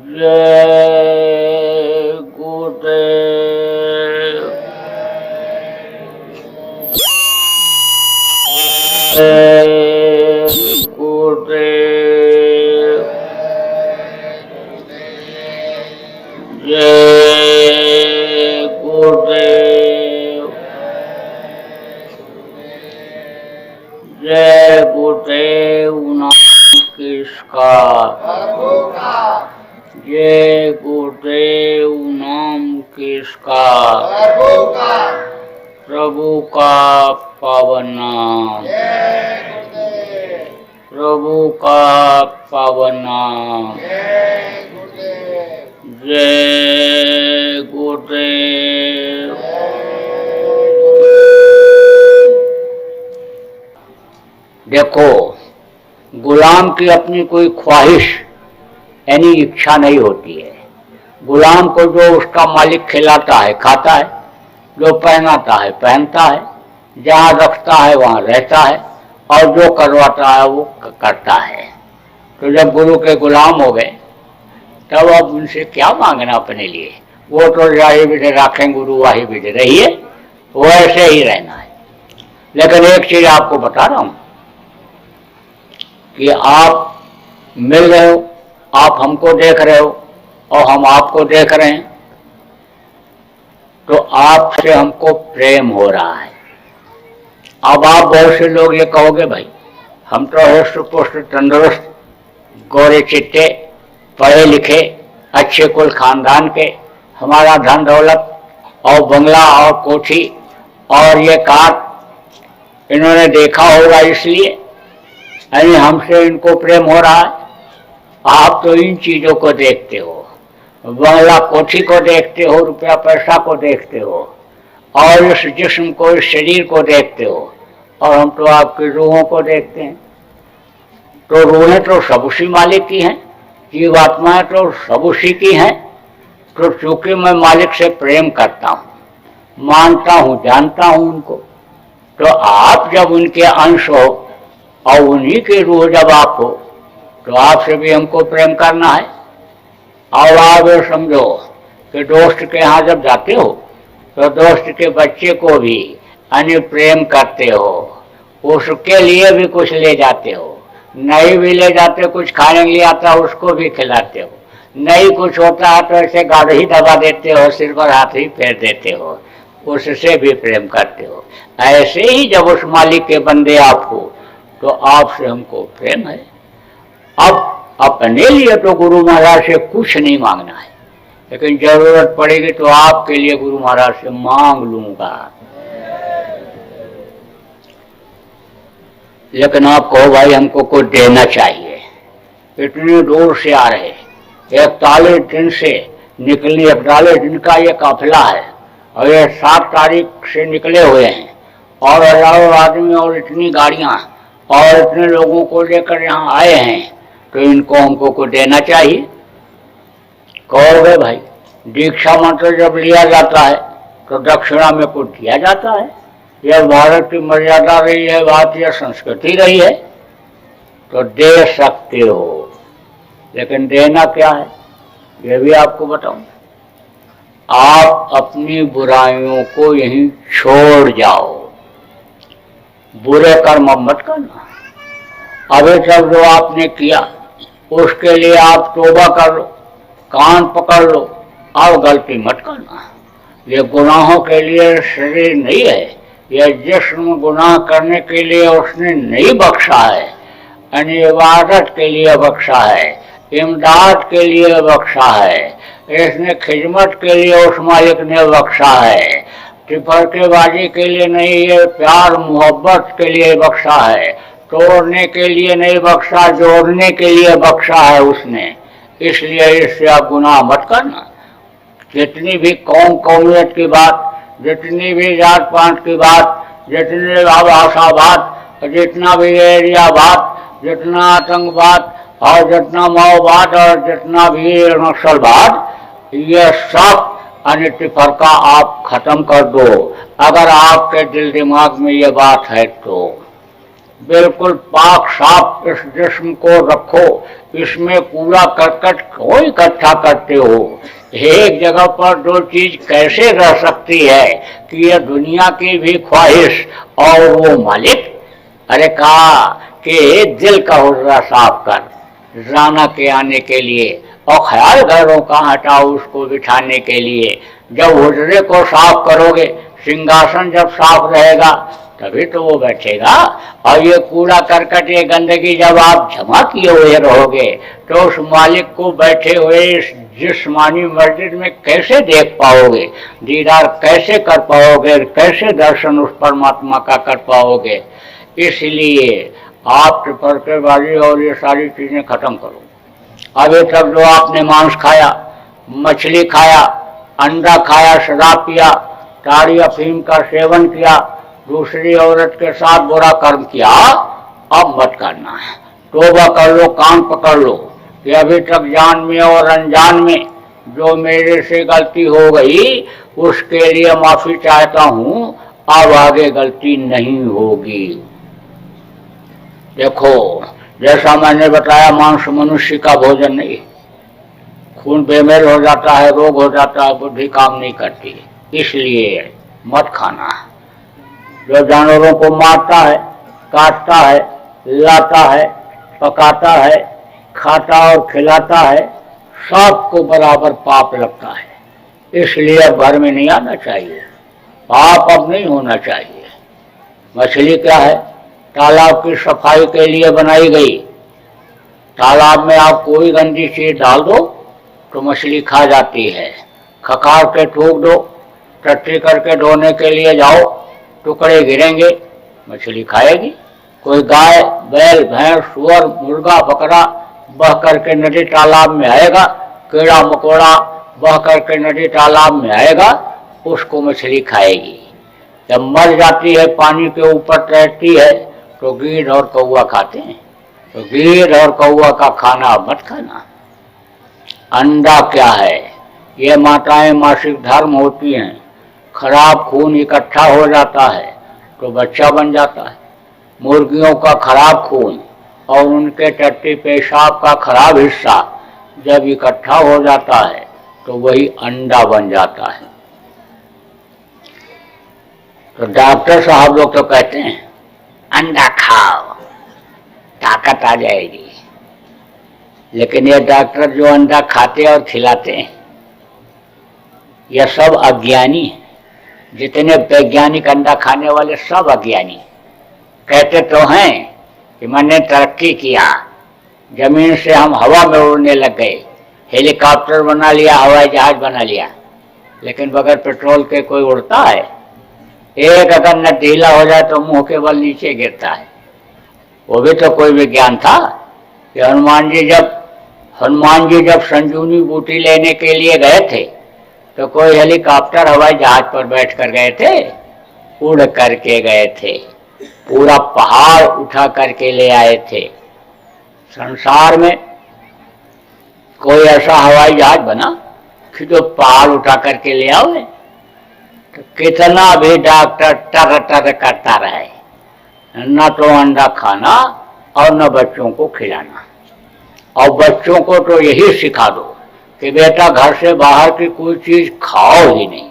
जय गुरुदेव। जय गुरुदेव। जय गुरुदेव। जय गुरुदेव नाम किसका, जय गुरुदेव नाम किसका, प्रभु का पावन नाम, प्रभु का पावन नाम। जय गुरुदेव। देखो, गुलाम की अपनी कोई ख्वाहिश यानी इच्छा नहीं होती है। गुलाम को जो उसका मालिक खिलाता है खाता है, जो पहनाता है पहनता है, जहाँ रखता है वहाँ रहता है, और जो करवाता है वो करता है। तो जब गुरु के गुलाम हो गए तब अब उनसे क्या मांगना अपने लिए। वो तो जाही विधि राखें गुरु वाही विधि, रहिए वैसे ही रहना है। लेकिन एक चीज आपको बता रहा हूं कि आप मिल रहे हो, आप हमको देख रहे हो और हम आपको देख रहे हैं, तो आपसे हमको प्रेम हो रहा है। अब आप बहुत से लोग ये कहोगे भाई हम तो हृष्ट पुष्ट तंदुरुस्त गोरे चिट्टे पढ़े लिखे अच्छे कुल खानदान के, हमारा धन दौलत और बंगला और कोठी और ये कार इन्होंने देखा होगा इसलिए यानी हमसे इनको प्रेम हो रहा है। आप तो इन चीजों को देखते हो, बंगला कोठी को देखते हो, रुपया पैसा को देखते हो, और इस जिस्म को, इस शरीर को देखते हो, और हम तो आपकी रूहों को देखते हैं। तो रूहें तो सब उसी मालिक की हैं, जीवात्माएं तो सब उसी की हैं। तो चूंकि मैं मालिक से प्रेम करता हूँ, मानता हूँ, जानता हूँ उनको, तो आप जब उनके अंश हो और उन्हीं की रूह जब आप हो, तो आपसे भी हमको प्रेम करना है। और आप ये समझो कि दोस्त के यहाँ जब जाते हो तो दोस्त के बच्चे को भी अन्य प्रेम करते हो, उसके लिए भी कुछ ले जाते हो, नहीं भी ले जाते कुछ खाने के लिए आता उसको भी खिलाते हो, नहीं कुछ होता है तो ऐसे गाढ़ ही दबा देते हो, सिर पर हाथ ही फेर देते हो, उससे भी प्रेम करते हो। ऐसे ही जब उस मालिक के बंदे आप हो तो आपसे हमको प्रेम है। अब अपने लिए तो गुरु महाराज से कुछ नहीं मांगना है, लेकिन जरूरत पड़ेगी तो आपके लिए गुरु महाराज से मांग लूंगा। लेकिन आप कहो भाई हमको कुछ देना चाहिए, इतनी दूर से आ रहे, 41 दिन से निकलनी, 41 दिन का ये काफिला है और ये 7 तारीख से निकले हुए हैं, और हजारों आदमी और इतनी गाड़ियां और इतने लोगों को लेकर यहाँ आए हैं, तो इनको हमको कुछ देना चाहिए। कहोगे भाई दीक्षा मंत्र जब लिया जाता है तो दक्षिणा में कुछ दिया जाता है, यह भारत की मर्यादा रही है, भारतीय संस्कृति रही है, तो दे सकते हो। लेकिन देना क्या है यह भी आपको बताऊं। आप अपनी बुराइयों को यहीं छोड़ जाओ, बुरे कर्म मत करना। अभी तक जो आपने किया उसके लिए आप तौबा कर लो, कान पकड़ लो, और गलती मत करना। ये गुनाहों के लिए शरीर नहीं है, यह जिस्म गुनाह करने के लिए उसने नहीं बख्शा है, यानी इबादत के लिए बख्शा है, इमदाद के लिए बख्शा है, इसने खिदमत के लिए उस मालिक ने बख्शा है, टिफरकेबाजी के लिए नहीं, ये प्यार मोहब्बत के लिए बख्शा है, तोड़ने के लिए नहीं बख्शा, जोड़ने के लिए बख्शा है उसने। इसलिए इससे आप गुनाह मत करना। जितनी भी कौमियत की बात, जितनी भी जात पात की बात, जितने भाषा बात, जितना भी एरिया बात, जितना आतंकवाद और जितना माओवाद और जितना भी नक्सलवाद, ये सब अनित्य फर्का आप खत्म कर दो, अगर आपके दिल दिमाग में ये बात है तो। बिल्कुल पाक साफ इस जिस्म को रखो, इसमें कूड़ा करकट क्यों इकट्ठा करते हो? एक जगह पर दो चीज कैसे रह सकती है कि ये दुनिया की भी ख्वाहिश और वो मालिक? अरे कहा कि दिल का हुर्रा साफ कर राना के आने के लिए, और ख्याल घरों का हटाओ उसको बिठाने के लिए। जब हुजरे को साफ करोगे, सिंहासन जब साफ रहेगा तभी तो वो बैठेगा। और ये कूड़ा करकट, ये गंदगी जब आप जमा किए हुए रहोगे तो उस मालिक को बैठे हुए इस जिस्मानी मस्जिद में कैसे देख पाओगे, दीदार कैसे कर पाओगे, कैसे दर्शन उस परमात्मा का कर पाओगे? इसलिए आप परकेबाजी और ये सारी चीजें खत्म करो। अभी तक जो आपने मांस खाया, मछली खाया, अंडा खाया, शराब पिया, ताड़ी अफीम का सेवन किया, दूसरी औरत के साथ बुरा कर्म किया, अब मत करना है। तौबा कर लो, कान पकड़ लो कि अभी तक जान में और अनजान में जो मेरे से गलती हो गई उसके लिए माफी चाहता हूं, अब आगे गलती नहीं होगी। देखो, जैसा मैंने बताया, मांस मनुष्य का भोजन नहीं, खून बेमेल हो जाता है, रोग हो जाता है, बुद्धि काम नहीं करती, इसलिए मत खाना। जो जानवरों को मारता है, काटता है, लाता है, पकाता है, खाता और खिलाता है, सबको बराबर पाप लगता है। इसलिए अब घर में नहीं आना चाहिए, पाप अब नहीं होना चाहिए। मछली क्या है? तालाब की सफाई के लिए बनाई गई। तालाब में आप कोई गंदी चीज डाल दो तो मछली खा जाती है। खकार के ठोक दो, टट्टी करके धोने के लिए जाओ, टुकड़े गिरेंगे, मछली खाएगी। कोई गाय, बैल, भैंस, सुअर, मुर्गा, बकरा बह करके नदी तालाब में आएगा, कीड़ा मकोड़ा बह करके नदी तालाब में आएगा, उसको मछली खाएगी। जब मर जाती है, पानी के ऊपर तैरती है, तो गीध और कौवा खाते हैं। तो गीध और कौवा का खाना मत खाना। अंडा क्या है? ये माताएं मासिक धर्म होती हैं, खराब खून इकट्ठा हो जाता है तो बच्चा बन जाता है। मुर्गियों का खराब खून और उनके टट्टी पेशाब का खराब हिस्सा जब इकट्ठा हो जाता है तो वही अंडा बन जाता है। तो डॉक्टर साहब लोग तो कहते हैं अंडा खाओ, ताकत आ जाएगी। लेकिन ये डॉक्टर जो अंडा खाते और खिलाते हैं, यह सब अज्ञानी है। जितने वैज्ञानिक अंडा खाने वाले सब अज्ञानी। कहते तो हैं कि मैंने तरक्की किया, जमीन से हम हवा में उड़ने लग गए, हेलीकॉप्टर बना लिया, हवाई जहाज बना लिया, लेकिन बगैर पेट्रोल के कोई उड़ता है? एक अगर न ढीला हो जाए तो मुंह के बल नीचे गिरता है। वो भी तो कोई विज्ञान था कि हनुमान जी जब संजीवनी बूटी लेने के लिए गए थे तो कोई हेलीकॉप्टर हवाई जहाज पर बैठ कर गए थे? उड़ करके गए थे, पूरा पहाड़ उठा करके ले आए थे। संसार में कोई ऐसा हवाई जहाज बना कि जो पहाड़ उठा करके ले आओगे? तो कितना भी डॉक्टर टर टर करता रहे, न तो अंडा खाना और न बच्चों को खिलाना। और बच्चों को तो यही सिखा दो कि बेटा घर से बाहर की कोई चीज खाओ ही नहीं,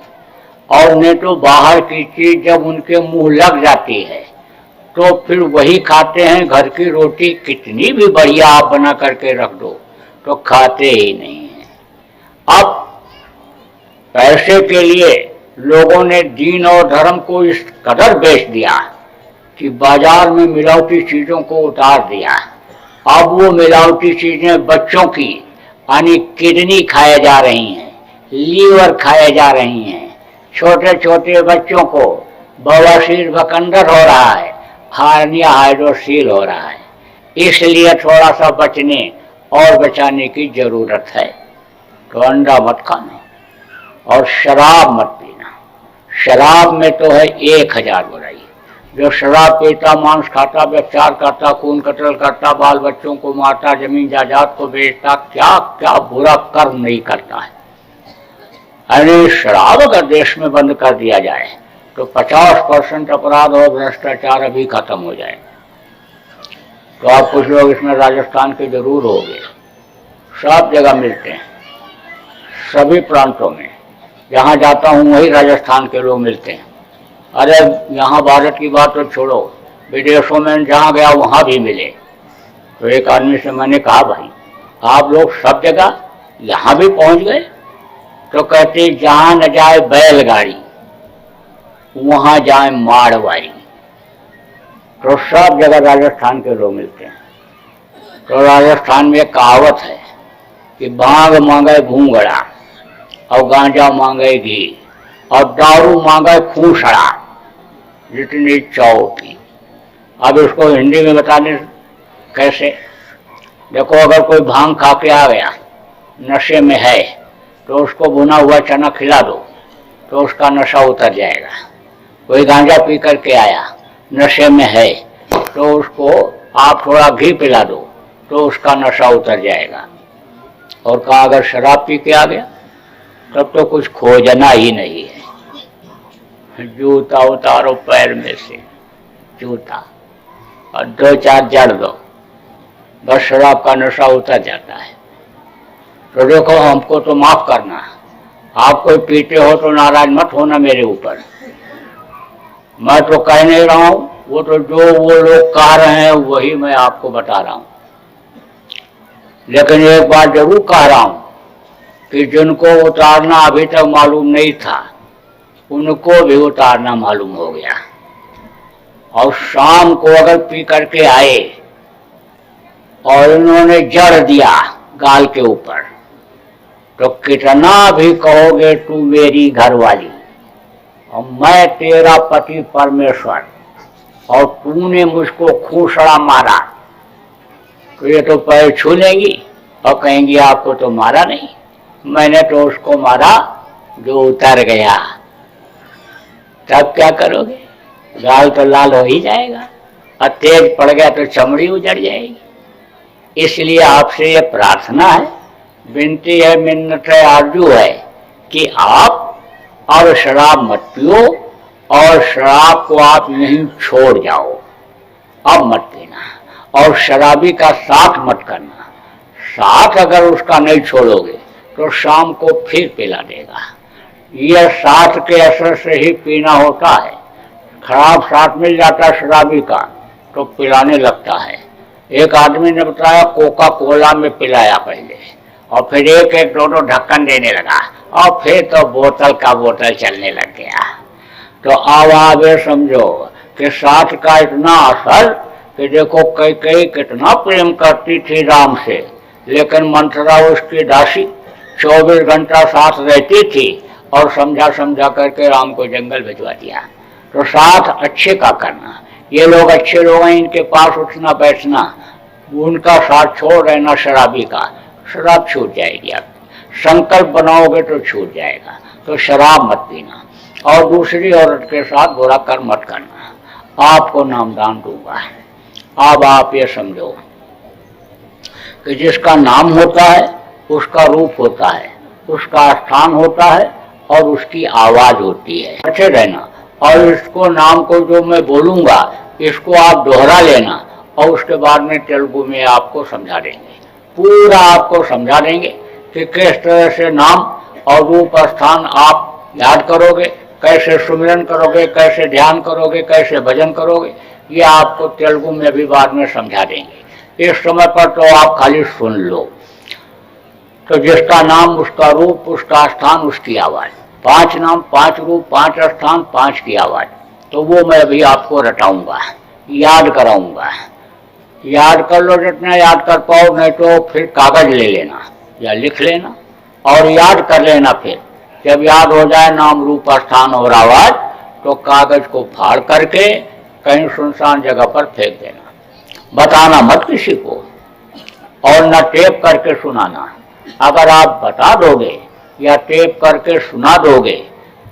और नहीं तो बाहर की चीज जब उनके मुंह लग जाती है तो फिर वही खाते हैं। घर की रोटी कितनी भी बढ़िया आप बना करके रख दो तो खाते ही नहीं है। अब पैसे के लिए लोगों ने दीन और धर्म को इस कदर बेच दिया कि बाजार में मिलावटी चीजों को उतार दिया। अब वो मिलावटी चीजें बच्चों की, यानी किडनी खाए जा रही हैं, लीवर खाए जा रही हैं, छोटे छोटे बच्चों को बवासीर बकंदर हो रहा है, हार्निया हाइड्रोसील हो रहा है। इसलिए थोड़ा सा बचने और बचाने की जरूरत है। तो अंडा मत खाना और शराब मत पीना। शराब में तो है 1000 बुराई। जो शराब पीता, मांस खाता, व्यभिचार करता, खून कत्ल करता, बाल बच्चों को मारता, जमीन जायदाद को बेचता, क्या क्या बुरा कर्म नहीं करता है। अरे शराब अगर देश में बंद कर दिया जाए तो 50% अपराध और भ्रष्टाचार अभी खत्म हो जाए। तो आप कुछ लोग इसमें राजस्थान के जरूर होंगे। सब जगह मिलते हैं, सभी प्रांतों में। जहाँ जाता हूँ वही राजस्थान के लोग मिलते हैं। अरे यहाँ भारत की बात तो छोड़ो, विदेशों में जहाँ गया वहाँ भी मिले। तो एक आदमी से मैंने कहा, भाई आप लोग सब जगह यहाँ भी पहुँच गए? तो कहते जहाँ न जाए बैलगाड़ी वहाँ जाए मारवाड़ी। तो सब जगह राजस्थान के लोग मिलते हैं। तो राजस्थान में कहावत है कि भांग मांगे भूंगड़ा और गांजा मांगे घी और दारू मांगे खूसड़ा, जितनी इच्छा होती। अब इसको हिंदी में बताने कैसे? देखो, अगर कोई भांग खा के आ गया, नशे में है, तो उसको भुना हुआ चना खिला दो तो उसका नशा उतर जाएगा। कोई गांजा पी करके आया, नशे में है, तो उसको आप थोड़ा घी पिला दो तो उसका नशा उतर जाएगा। और कहा अगर शराब पी के आ गया तब तो कुछ खोजना ही नहीं है। जूता उतारो पैर में से, जूता, और 2-4 जड़ दो, बस शराब का नशा उतर जाता है। तो देखो, हमको तो माफ करना, आप कोई पीते हो तो नाराज मत होना मेरे ऊपर। मैं तो कह नहीं रहा हूं, वो तो जो वो लोग कह रहे हैं वही मैं आपको बता रहा हूं। लेकिन एक बात जरूर कह रहा हूं कि जिनको उतारना अभी तक मालूम नहीं था, उनको भी उतारना मालूम हो गया। और शाम को अगर पी करके आए और इन्होंने जड़ दिया गाल के ऊपर, तो कितना भी कहोगे तू मेरी घरवाली और मैं तेरा पति परमेश्वर और तूने मुझको खूसड़ा मारा, तो ये तो पैर छू लेंगी और कहेंगी आपको तो मारा नहीं, मैंने तो उसको मारा जो उतर गया। तब क्या करोगे? गाल तो लाल हो ही जाएगा और तेज पड़ गया तो चमड़ी उजड़ जाएगी। इसलिए आपसे ये प्रार्थना है, विनती है, मिन्नत है, आरजू है कि आप और शराब मत पियो और शराब को आप नहीं छोड़ जाओ, अब मत पीना। और शराबी का साथ मत करना, साथ अगर उसका नहीं छोड़ोगे तो शाम को फिर पिला देगा। यह साथ के असर से ही पीना होता है। खराब साथ मिल जाता है शराबी का तो पिलाने लगता है। एक आदमी ने बताया कोका कोला में पिलाया पहले और फिर एक दो ढक्कन देने लगा और फिर तो बोतल का बोतल चलने लग गया। तो अब आप ये समझो कि साथ का इतना असर कि देखो कई कितना प्रेम करती थी राम से, लेकिन मंथरा उसकी दासी 24 घंटा साथ रहती थी और समझा समझा करके राम को जंगल भिजवा दिया। तो साथ अच्छे का करना, ये लोग अच्छे लोग हैं, इनके पास उठना बैठना, उनका साथ छोड़ रहना शराबी का, शराब छूट जाएगी। आप संकल्प बनाओगे तो छूट जाएगा। तो शराब मत पीना और दूसरी औरत के साथ बुरा कर्म मत करना। आपको नामदान दूंगा। अब आप ये समझो कि जिसका नाम होता है उसका रूप होता है, उसका स्थान होता है और उसकी आवाज होती है। अच्छे रहना और इसको नाम को जो मैं बोलूंगा इसको आप दोहरा लेना और उसके बाद में तेलुगु में आपको समझा देंगे, पूरा आपको समझा देंगे कि किस तरह से नाम और रूप स्थान आप याद करोगे, कैसे सुमिरन करोगे, कैसे ध्यान करोगे, कैसे भजन करोगे, ये आपको तेलुगु में भी बाद में समझा देंगे। इस समय पर तो आप खाली सुन लो। तो जिसका नाम, उसका रूप, उसका स्थान, उसकी आवाज, 5 नाम, 5 रूप, 5 स्थान, 5 की आवाज, तो वो मैं अभी आपको रटाऊंगा, याद कराऊंगा। याद कर लो जितना याद कर पाओ, नहीं तो फिर कागज ले लेना या लिख लेना और याद कर लेना। फिर जब याद हो जाए नाम रूप स्थान और आवाज तो कागज को फाड़ करके कहीं सुनसान जगह पर फेंक देना। बताना मत किसी को और न टेप करके सुनाना। अगर आप बता दोगे या टेप करके सुना दोगे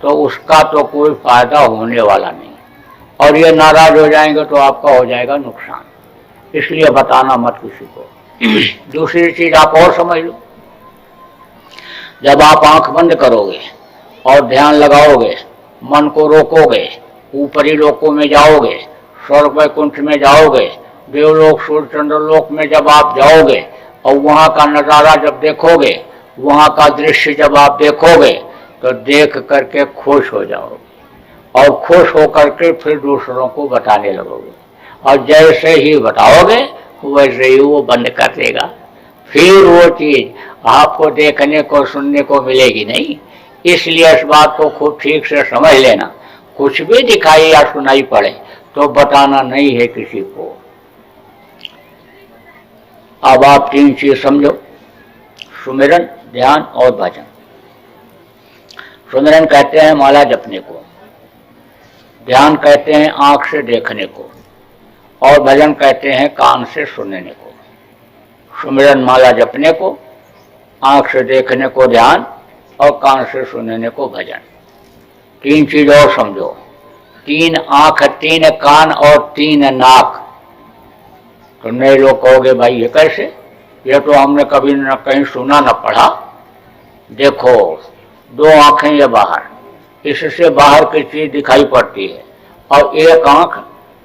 तो उसका तो कोई फायदा होने वाला नहीं और ये नाराज हो जाएंगे तो आपका हो जाएगा नुकसान। इसलिए बताना मत किसी को। दूसरी चीज आप और समझ लो, जब आप आंख बंद करोगे और ध्यान लगाओगे, मन को रोकोगे, ऊपरी लोकों में जाओगे, स्वर्ग वैकुंठ में जाओगे देवलोक सूर्य चंद्रलोक में जब आप जाओगे और वहाँ का नज़ारा जब देखोगे, वहाँ का दृश्य जब आप देखोगे तो देख करके खुश हो जाओगे और खुश होकर के फिर दूसरों को बताने लगोगे, और जैसे ही बताओगे वैसे ही वो बंद कर देगा। फिर वो चीज़ आपको देखने को सुनने को मिलेगी नहीं। इसलिए इस बात को खूब ठीक से समझ लेना, कुछ भी दिखाई या सुनाई पड़े तो बताना नहीं है किसी को। अब आप 3 चीज समझो, सुमिरन, ध्यान और भजन। सुमिरन कहते हैं माला जपने को, ध्यान कहते हैं आंख से देखने को, और भजन कहते हैं कान से सुनने को। सुमिरन माला जपने को, आंख से देखने को ध्यान, और कान से सुनने को भजन। 3 चीज और समझो, 3 आंख, 3 कान और 3 नाक। तो नए लोग कहोगे भाई ये कैसे, ये तो हमने कभी न कहीं सुना न पढ़ा। देखो 2 आंखें ये बाहर, इससे बाहर की चीज दिखाई पड़ती है, और 1 आंख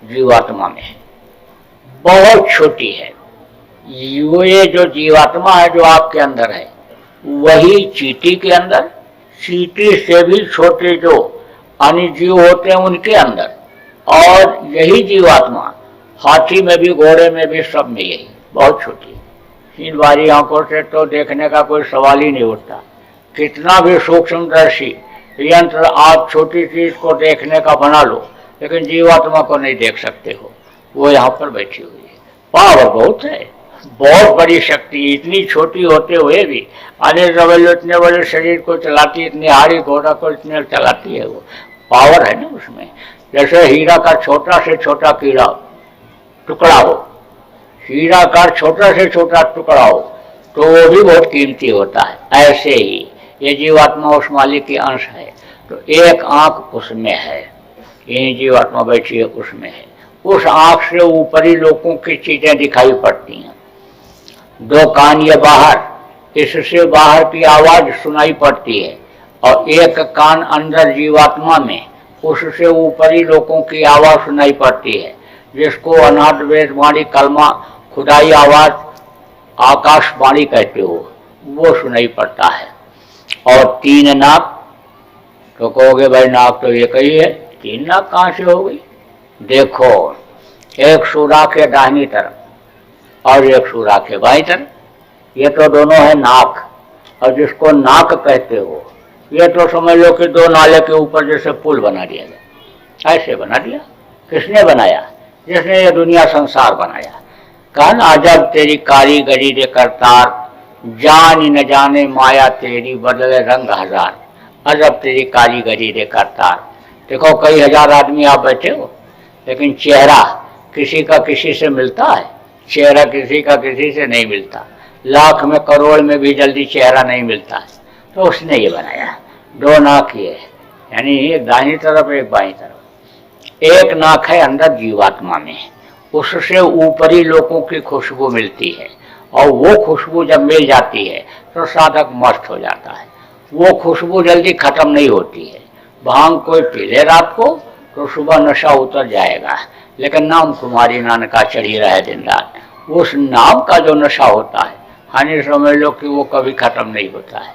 जीवात्मा में है, बहुत छोटी है। ये जो जीवात्मा है जो आपके अंदर है, वही चींटी के अंदर, चींटी से भी छोटे जो अन्य जीव होते हैं उनके अंदर, और यही जीवात्मा हाथी में भी, घोड़े में भी, सब में यही बहुत छोटी। 3 बारी आंखों से तो देखने का कोई सवाल ही नहीं उठता। कितना भी सूक्ष्मदर्शी यंत्र आप छोटी चीज को देखने का बना लो, लेकिन जीवात्मा को नहीं देख सकते हो, वो यहाँ पर बैठी हुई है। पावर बहुत है, बहुत बड़ी शक्ति, इतनी छोटी होते हुए भी अनिल रवेल इतने बड़े शरीर को चलाती, इतनी हारी घोड़ा को इतने चलाती है, वो पावर है ना उसमें। जैसे हीरा का छोटा से छोटा कीड़ा टुकड़ा हो, हीरा का छोटा से छोटा टुकड़ा हो तो वो भी बहुत कीमती होता है। ऐसे ही ये जीवात्मा उस मालिक की अंश है, तो 1 आंख उसमें है, ये जीवात्मा बैठी है उसमें है। उस आंख से ऊपरी लोगों की चीजें दिखाई पड़ती हैं। 2 कान ये बाहर, इससे बाहर की आवाज सुनाई पड़ती है, और 1 कान अंदर जीवात्मा में, उससे ऊपरी लोगों की आवाज सुनाई पड़ती है, जिसको अनाथ वेदवाणी, कलमा, खुदाई आवाज, आकाशवाणी कहते हो, वो सुनाई पड़ता है। और 3 नाक, तो कहोगे भाई नाक तो एक ही है, 3 नाक कहाँ से हो गई? देखो, एक सुराख है दाहिनी तरफ और एक सुराख है बाईं तरफ, ये तो दोनों है नाक। और जिसको नाक कहते हो, ये तो समझ लो कि 2 नाले के ऊपर जैसे पुल बना दिया गया, ऐसे बना दिया। किसने बनाया? जिसने ये दुनिया संसार बनाया। कहन अजब तेरी कारीगरी रे करतार, जान न जाने माया तेरी बदले रंग हजार। अजब तेरी कारीगरी रे करतार। देखो कई हजार आदमी आप बैठे हो, लेकिन चेहरा किसी का किसी से मिलता है? चेहरा किसी का किसी से नहीं मिलता। लाख में करोड़ में भी जल्दी चेहरा नहीं मिलता है। तो उसने ये बनाया। 2 नाक ये, यानी एक दाहिनी तरफ एक बाईं तरफ। एक नाक है अंदर जीवात्मा में, उससे ऊपरी लोगों की खुशबू मिलती है, और वो खुशबू जब मिल जाती है तो साधक मस्त हो जाता है। वो खुशबू जल्दी खत्म नहीं होती है। भांग कोई पी ले रात को तो सुबह नशा उतर जाएगा, लेकिन नाम कुमारी नानका चढ़ी रहे दिन रात। उस नाम का जो नशा होता है, हानि समझ लो कि वो कभी खत्म नहीं होता है।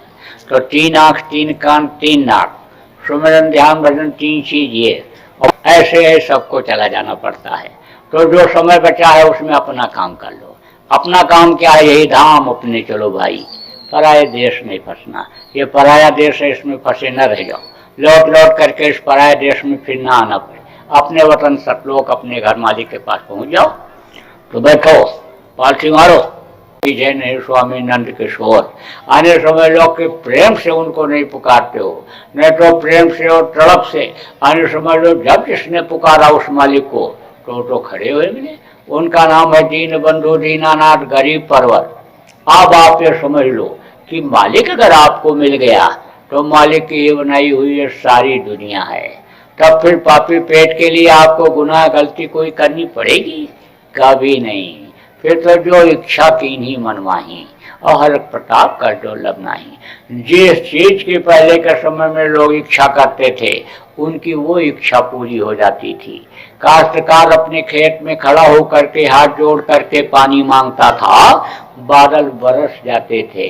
तो 3 आंख, 3 कान, 3 नाक, सुमिरन, ध्यान, भजन, 3 चीज ये, और ऐसे सबको चला जाना पड़ता है। तो जो समय बचा है उसमें अपना काम कर लो। अपना काम क्या है? यही धाम अपने चलो भाई, पराये देश नहीं फंसना। ये पराया देश है, इसमें फंसे न रह जाओ। लौट लौट करके इस पराये देश में फिर ना आना पड़े। अपने वतन सतलोक, अपने घर मालिक के पास पहुंच जाओ। तो बैठो, पालथी मारो, जय नहीं स्वामी नंद किशोर। आने समय लोग के प्रेम से उनको नहीं पुकारते हो, नहीं तो प्रेम से और तड़प से आने समय लोग जब जिसने पुकारा उस मालिक को तो खड़े हुए मिले। उनका नाम है दीन बंधु दीनानाथ गरीब परवर। अब आप ये समझ लो कि मालिक अगर आपको मिल गया तो मालिक की ये बनाई हुई ये सारी दुनिया है। तब फिर पापी पेट के लिए आपको गुनाह गलती कोई करनी पड़ेगी? कभी नहीं। फिर तो जो इच्छा की नहीं मनवाही, और हर प्रताप कर दुर्लभ नहीं। जिस चीज की पहले के समय में लोग इच्छा करते थे उनकी वो इच्छा पूरी हो जाती थी। काश्तकार अपने खेत में खड़ा होकर के हाथ जोड़ करके पानी मांगता था, बादल बरस जाते थे।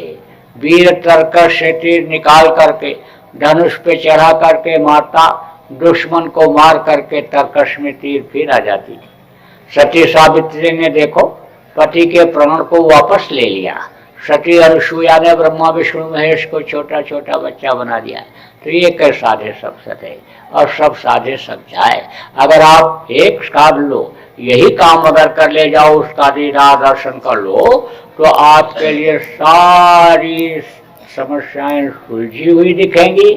वीर तरकश से तीर निकाल करके धनुष पे चढ़ा करके माता दुश्मन को मार करके तरकश में तीर फिर आ जाती थी। सती सावित्री ने देखो पति के प्राण को वापस ले लिया। सती अनुसुईया ने ब्रह्मा विष्णु महेश को छोटा छोटा बच्चा बना दिया। तो ये कैसे साधे सब सते और सब साधे सब जाए। अगर आप एक साध लो, यही काम अगर कर ले जाओ, उसका दर्शन कर लो, तो आपके लिए सारी समस्याएं सुलझी हुई दिखेंगी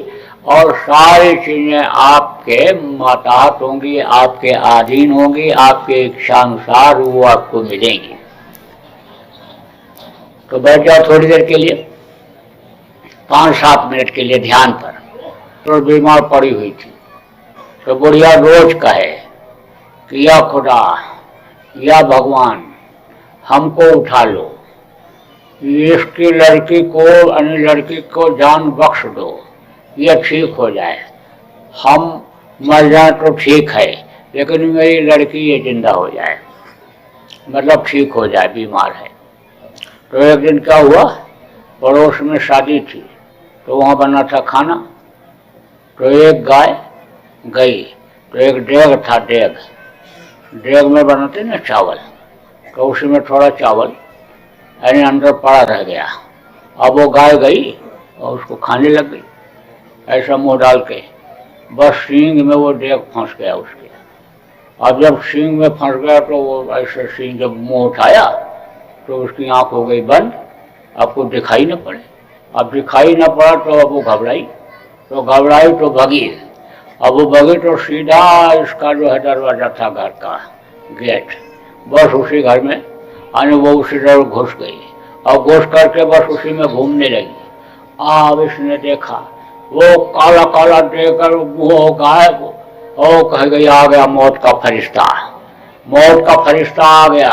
और सारी चीजें आपके मातहत होंगी, आपके अधीन होंगी, आपके इच्छानुसार वो आपको मिलेंगी। तो बैठ जाओ थोड़ी देर के लिए, 5-7 मिनट के लिए ध्यान पर। तो बीमार पड़ी हुई थी, तो बुढ़िया रोज कहे कि या खुदा, या भगवान, हमको उठा लो, इसकी लड़की को जान बख्श दो, ये ठीक हो जाए। हम मर जाए तो ठीक है, लेकिन मेरी लड़की ये जिंदा हो जाए, मतलब ठीक हो जाए, बीमार है। तो एक दिन क्या हुआ, पड़ोस में शादी थी, तो वहाँ बना था खाना। तो एक गाय गई, तो एक डेग था, डेग में बनाते ना चावल, तो उसी में थोड़ा चावल यानी अंदर पड़ा रह गया। अब वो गाय गई और उसको खाने लग गई, ऐसा मुंह डाल के, बस सींग में वो डेग फंस गया उसके। अब जब सींग में फंस गया तो वो ऐसे सींग जब मुंह उठाया तो उसकी आंख हो गई बंद, आपको दिखाई न पड़े। अब दिखाई न पड़ा तो अब वो घबराई तो भगी। अब वो भगी तो सीधा इसका जो है दरवाजा था घर का गेट, बस उसी घर में आने वो उसी तरह घुस गई और घुस करके बस उसी में घूमने लगी। अब इसने देखा वो काला काला देखकर मुँह गायब, ओ कह गई आ गया मौत का फरिश्ता आ गया,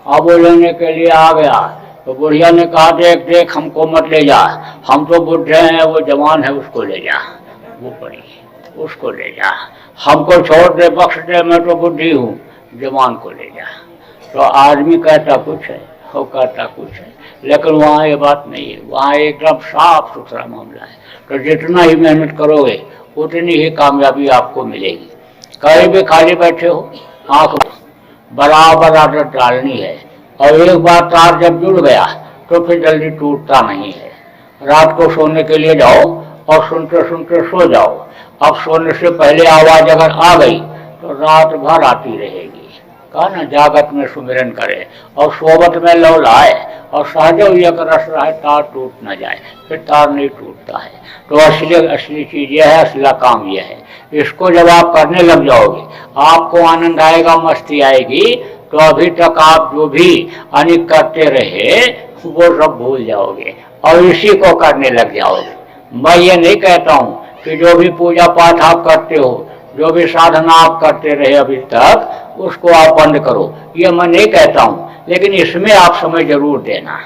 अब वो लेने के लिए आ गया। तो बुढ़िया ने कहा देख देख हमको मत ले जा, हम तो बुढ़े हैं, वो जवान है, उसको ले जा, वो पड़ी उसको ले जा, हमको छोड़ दे, बख्श दे, मैं तो बुढ़ी हूँ, जवान को ले जा। तो आदमी कहता कुछ है, वो कहता कुछ है, लेकिन वहाँ ये बात नहीं है, वहाँ एकदम साफ सुथरा मामला है। तो जितना ही मेहनत करोगे उतनी ही कामयाबी आपको मिलेगी। कहीं भी खाली बैठे हो, आँख बराबर आदत डालनी है, और एक बार तार जब जुड़ गया तो फिर जल्दी टूटता नहीं है। रात को सोने के लिए जाओ और सुनते सुनते सो जाओ। अब सोने से पहले आवाज अगर आ गई तो रात भर आती रहेगी। कहा ना जागत में सुमिरन करे और सोबत में लौ लाए और सहज रस रहे, तार टूट न जाए, फिर तार नहीं टूटता है। तो असली चीज यह है, असला काम यह है। इसको जब आप करने लग जाओगे आपको आनंद आएगा, मस्ती आएगी। तो अभी तक आप जो भी अनिक करते रहे वो सब भूल जाओगे और इसी को करने लग जाओगे। मैं ये नहीं कहता हूँ कि जो भी पूजा पाठ आप करते हो, जो भी साधना आप करते रहे अभी तक, उसको आप बंद करो, ये मैं नहीं कहता हूँ, लेकिन इसमें आप समय जरूर देना।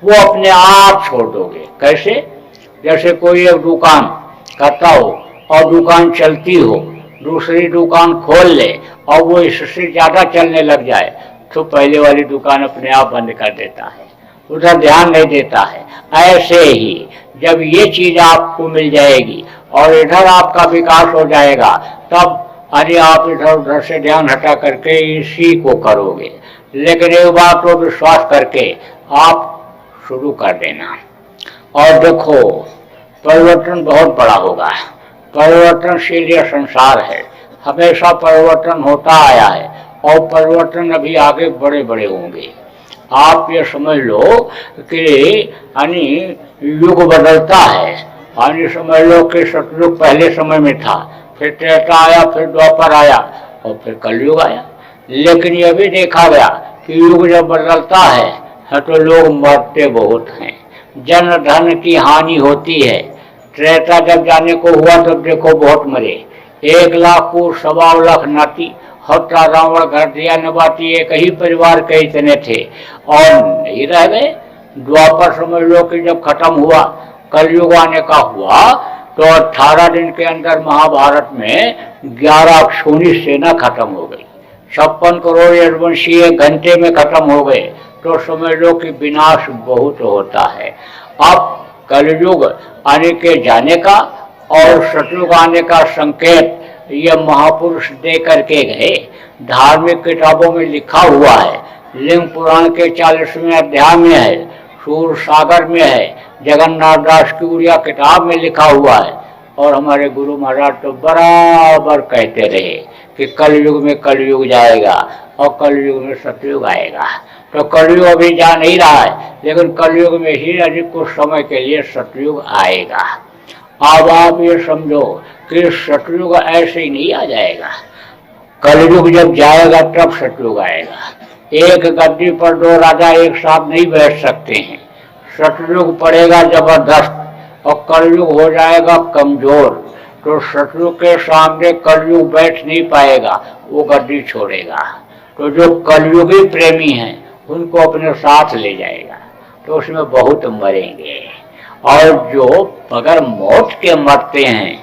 वो अपने आप छोड़ दोगे। कैसे? जैसे कोई एक दुकान करता हो और दुकान चलती हो, दूसरी दुकान खोल ले और वो इससे ज्यादा चलने लग जाए तो पहले वाली दुकान अपने आप बंद कर देता है, उधर ध्यान नहीं देता है। ऐसे ही जब ये चीज आपको मिल जाएगी और इधर आपका विकास हो जाएगा, तब अरे आप इधर उधर से ध्यान हटा करके इसी को करोगे। लेकिन एक बात को विश्वास करके आप शुरू कर देना और देखो परिवर्तन बहुत बड़ा होगा। परिवर्तनशील यह संसार है, हमेशा परिवर्तन होता आया है और परिवर्तन अभी आगे बड़े बड़े होंगे। आप ये समझ लो कि यानी युग बदलता है। यानी समझ लो कि सतयुग पहले समय में था, फिर त्रेता आया, फिर द्वापर आया और फिर कलयुग आया। लेकिन यह भी देखा गया कि युग जब बदलता है तो लोग मरते बहुत हैं, जन धन की हानि होती है। त्रेता जब जाने को हुआ तब देखो बहुत मरे, 1 लाख को 1.25 लाख नाती, हत्या रावण घर दिया नबाती, एक ही परिवार के इतने थे और नहीं रह गए। द्वापर समझ लो कि जब खत्म हुआ, कलयुग आने का हुआ, तो 18 दिन के अंदर महाभारत में 11 अक्षौणी सेना खत्म हो गई। 56 करोड़ यदुवंशी 1 घंटे में खत्म हो गए। तो समझ लो कि विनाश बहुत होता है। अब कलयुग आने के जाने का और सतयुग आने का संकेत ये महापुरुष दे करके गए। धार्मिक किताबों में लिखा हुआ है, लिंग पुराण के 40वें अध्याय में है, सूर सागर में है, जगन्नाथ दास की उड़िया किताब में लिखा हुआ है। और हमारे गुरु महाराज तो बराबर कहते रहे कि कलयुग में कलयुग जाएगा और कलयुग में सतयुग आएगा। तो कलयुग अभी जा नहीं रहा है, लेकिन कलयुग में ही अभी कुछ समय के लिए सतयुग आएगा। अब आप ये समझो कि सतयुग ऐसे ही नहीं आ जाएगा। कलयुग जब जाएगा तब सतयुग आएगा। एक गद्दी पर 2 राजा एक साथ नहीं बैठ सकते हैं। सतयुग पड़ेगा जबरदस्त और कलयुग हो जाएगा कमजोर। तो सतयुग के सामने कलयुग बैठ नहीं पाएगा, वो गद्दी छोड़ेगा। तो जो कलयुगी प्रेमी हैं उनको अपने साथ ले जाएगा। तो उसमें बहुत मरेंगे। और जो अगर मौत के मरते हैं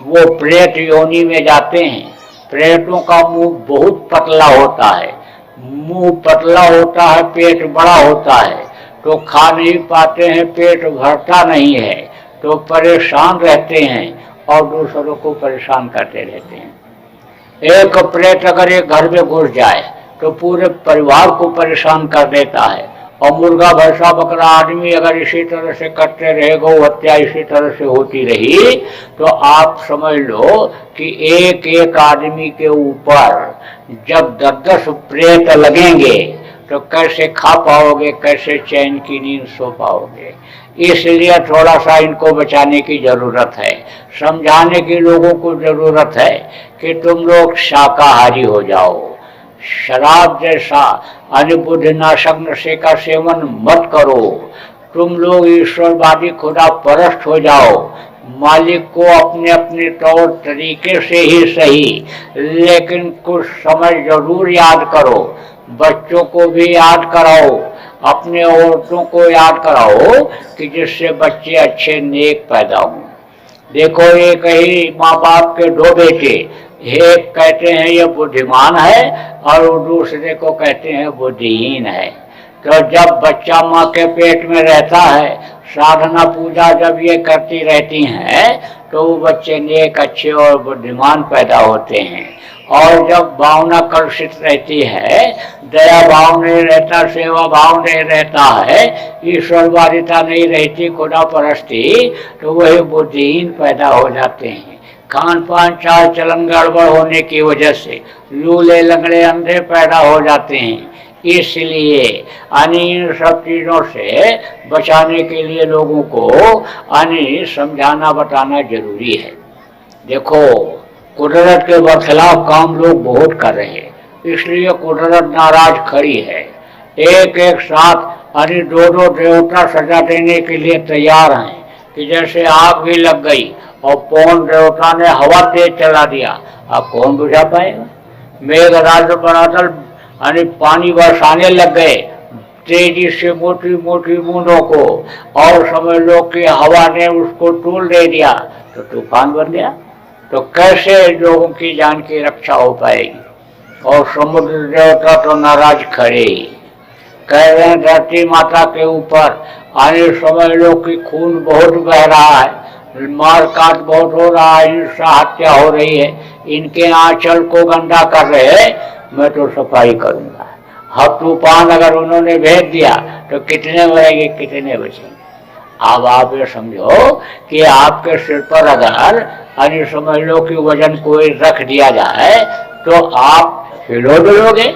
वो प्रेत योनि में जाते हैं। प्रेतों का मुंह बहुत पतला होता है, मुंह पतला होता है, पेट बड़ा होता है, तो खा नहीं पाते हैं, पेट भरता नहीं है, तो परेशान रहते हैं और दूसरों को परेशान करते रहते हैं। एक प्रेत अगर एक घर में घुस जाए तो पूरे परिवार को परेशान कर देता है। और मुर्गा भैंसा बकरा आदमी अगर इसी तरह से करते रहे, गौ हत्या इसी तरह से होती रही, तो आप समझ लो कि एक एक आदमी के ऊपर जब 10-10 प्रेत लगेंगे तो कैसे खा पाओगे, कैसे चैन की नींद सो पाओगे। इसलिए थोड़ा सा इनको बचाने की जरूरत है, समझाने की लोगों को जरूरत है कि तुम लोग शाकाहारी हो जाओ। शराब जैसा अनिबुद्धनाशक नशे का सेवन मत करो। तुम लोग ईश्वरवादी खुदा परस्त हो जाओ। मालिक को अपने अपने तौर तरीके से ही सही, लेकिन कुछ समय जरूर याद करो। बच्चों को भी याद कराओ, अपने औरतों को याद कराओ कि जिससे बच्चे अच्छे नेक पैदा हों। देखो, एक ही माँ बाप के 2 बेटे, एक कहते हैं ये बुद्धिमान है और दूसरे को कहते हैं बुद्धिहीन है। तो जब बच्चा माँ के पेट में रहता है, साधना पूजा जब ये करती रहती हैं, तो वो बच्चे नेक अच्छे और बुद्धिमान पैदा होते हैं। और जब भावना कलुषित रहती है, दया भाव नहीं रहता, सेवा भाव नहीं रहता है, ईश्वरवादिता नहीं रहती, खुदा परस्ती, तो वही बुद्धिहीन पैदा हो जाते हैं। खान पान चाल चलन गड़बड़ होने की वजह से लूले लंगड़े अंधे पैदा हो जाते हैं। इसलिए इन सब चीज़ों से बचाने के लिए लोगों को समझाना बताना जरूरी है। देखो, कुदरत के बरखिलाफ काम लोग बहुत कर रहे हैं, इसलिए कुदरत नाराज खड़ी है। एक एक साथ 2-2 देवता सजा देने के लिए तैयार हैं कि जैसे आग भी लग गई और पवन देवता ने हवा तेज चला दिया, अब कौन बुझा पाएगा। मेघराज बादल पानी बरसाने लग गए तेजी से मोटी मोटी बूंदों को, और समझ लो कि हवा ने उसको तोड़ दे दिया तो तूफान बन गया। तो कैसे लोगों की जान की रक्षा हो पाएगी। और समुद्र देवता तो नाराज खड़े ही, कह रहे हैं धरती माता के ऊपर समझ लो कि खून बहुत बह रहा है, मार काट बहुत हो रहा है, हिंसा हत्या हो रही है, इनके आंचल को गंदा कर रहे, मैं तो सफाई करूंगा। अब तूफान अगर उन्होंने भेज दिया तो कितने मरेंगे, कितने बचेंगे। अब आप ये समझो कि आपके सिर पर अगर समझ लो कि वजन कोई रख दिया जाए तो आप हिलो डुलोगे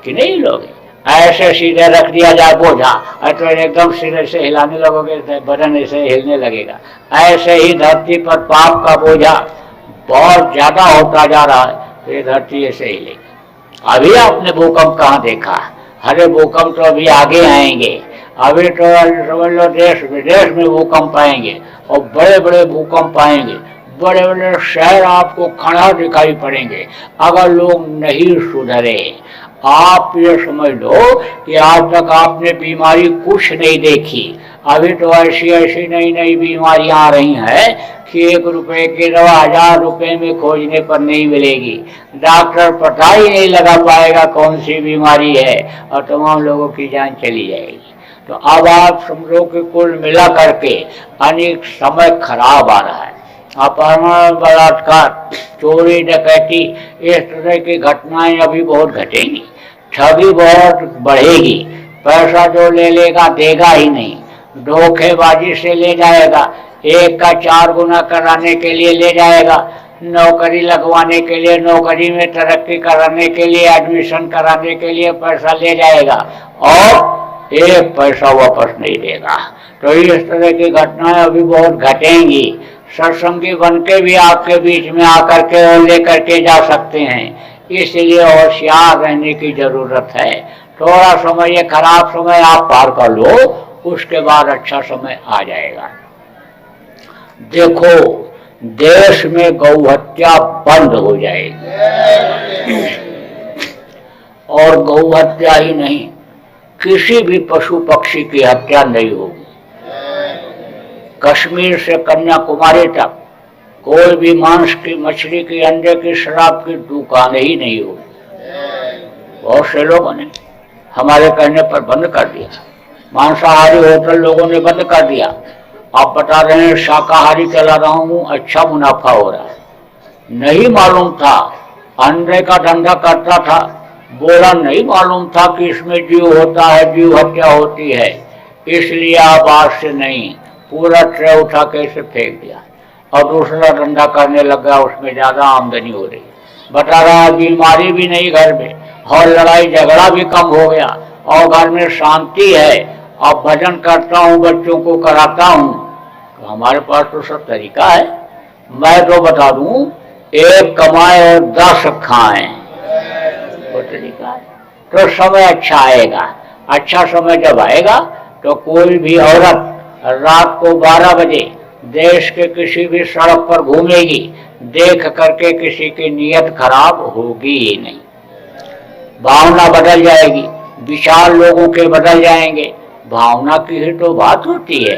कि नहीं हिलोगे। ऐसे सीधे रख दिया जाए बोझा तो एकदम सिरे से हिलाने लगोगे, बदन ऐसे हिलने लगेगा। ऐसे ही धरती पर पाप का बोझा बहुत ज्यादा होता जा रहा है, तो ये धरती ऐसे हिलेगी। अभी आपने भूकंप कहाँ देखा? अरे भूकंप तो अभी आगे आएंगे। अभी तो समझ लो देश विदेश में भूकंप आएंगे और बड़े बड़े भूकंप आएंगे। बड़े बड़े शहर आपको खड़ा दिखाई पड़ेंगे अगर लोग नहीं सुधरे। आप ये समझ लो कि आज तक आपने बीमारी कुछ नहीं देखी, अभी तो ऐसी ऐसी नई नई बीमारियां आ रही हैं कि 1 रुपए की दवा 1000 रुपए में खोजने पर नहीं मिलेगी। डॉक्टर पता ही नहीं लगा पाएगा कौन सी बीमारी है और तमाम लोगों की जान चली जाएगी। तो अब आप समझो कि कुल मिला करके अनेक समय खराब आ रहा है। अपहरण, बलात्कार, चोरी, डकैती, इस तरह की घटनाएं अभी बहुत घटेंगी। ठगी बहुत बढ़ेगी, पैसा जो ले लेगा देगा ही नहीं, धोखेबाजी से ले जाएगा, 1 का 4 गुना कराने के लिए ले जाएगा, नौकरी लगवाने के लिए, नौकरी में तरक्की कराने के लिए, एडमिशन कराने के लिए पैसा ले जाएगा और 1 पैसा वापस नहीं देगा। तो इस तरह की घटनाएं अभी बहुत घटेंगी। सत्संगी बन के भी आपके बीच में आकर के और लेकर के जा सकते हैं, इसलिए होशियार रहने की जरूरत है। थोड़ा समय, ये खराब समय आप पार कर लो, उसके बाद अच्छा समय आ जाएगा। देखो, देश में गौ हत्या बंद हो जाएगी और गौ हत्या ही नहीं, किसी भी पशु पक्षी की हत्या नहीं होगी। कश्मीर से कन्याकुमारी तक कोई भी मांस की, मछली की, अंडे की, शराब की दुकान ही नहीं होगी। बहुत से लोगों ने हमारे कहने पर बंद कर दिया, मांसाहारी होटल लोगों ने बंद कर दिया। आप बता रहे हैं शाकाहारी चला रहा हूँ, अच्छा मुनाफा हो रहा है। नहीं मालूम था, अंडे का धंधा करता था, बोला नहीं मालूम था कि इसमें जीव होता है, जीव हत्या होती है, इसलिए आप आज से नहीं, पूरा ट्रे उठा के इसे फेंक दिया और दूसरा धंधा करने लगा, उसमें ज्यादा आमदनी हो रही। बता रहा बीमारी भी नहीं घर में और लड़ाई झगड़ा भी कम हो गया और घर में शांति है। अब भजन करता हूँ, बच्चों को कराता हूँ, तो हमारे पास तो सब तरीका है। मैं तो बता दूं, 1 कमाए और 10 खाएं, वो तरीका है। तो समय अच्छा आएगा। अच्छा समय जब आएगा तो कोई भी औरत रात को 12 बजे देश के किसी भी सड़क पर घूमेगी, देख करके किसी की नीयत खराब होगी ही नहीं। भावना बदल जाएगी, विचार लोगों के बदल जाएंगे। भावना की ही तो बात होती है।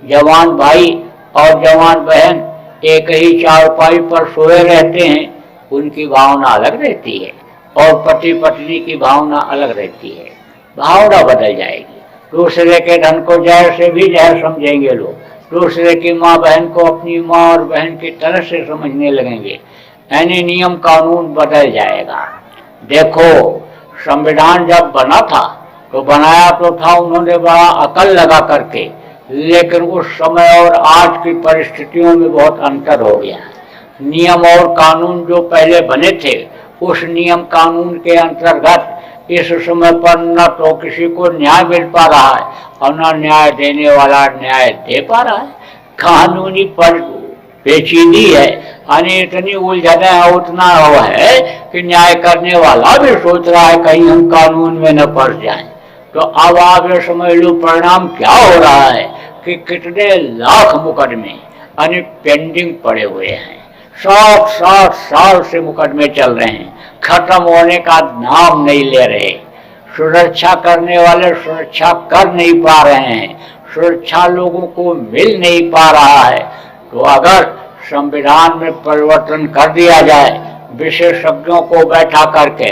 जवान भाई और जवान बहन एक ही चारपाई पर सोए रहते हैं, उनकी भावना अलग रहती है और पति पत्नी की भावना अलग रहती है। भावना बदल जाएगी। दूसरे के धन को जहर से भी जहर समझेंगे लोग, दूसरे की माँ बहन को अपनी माँ और बहन की तरह से समझने लगेंगे। यानी नियम कानून बदल जाएगा। देखो, संविधान जब बना था तो बनाया तो था उन्होंने बड़ा अकल लगा करके, लेकिन उस समय और आज की परिस्थितियों में बहुत अंतर हो गया। नियम और कानून जो पहले बने थे, उस नियम कानून के अंतर्गत इस समय पर न तो किसी को न्याय मिल पा रहा है और न न्याय देने वाला न्याय दे पा रहा है। कानूनी पर पेचीदी है, यानी इतनी उलझन है, उतना है कि न्याय करने वाला भी सोच रहा है कहीं हम कानून में न फंस जाएं। तो अब आप ये समझ लो परिणाम क्या हो रहा है कि कितने लाख मुकदमे यानी पेंडिंग पड़े हुए हैं। 60 साल से मुकदमे चल रहे हैं, खत्म होने का नाम नहीं ले रहे। सुरक्षा करने वाले सुरक्षा कर नहीं पा रहे हैं, सुरक्षा लोगों को मिल नहीं पा रहा है। तो अगर संविधान में परिवर्तन कर दिया जाए, विशेषज्ञों को बैठा करके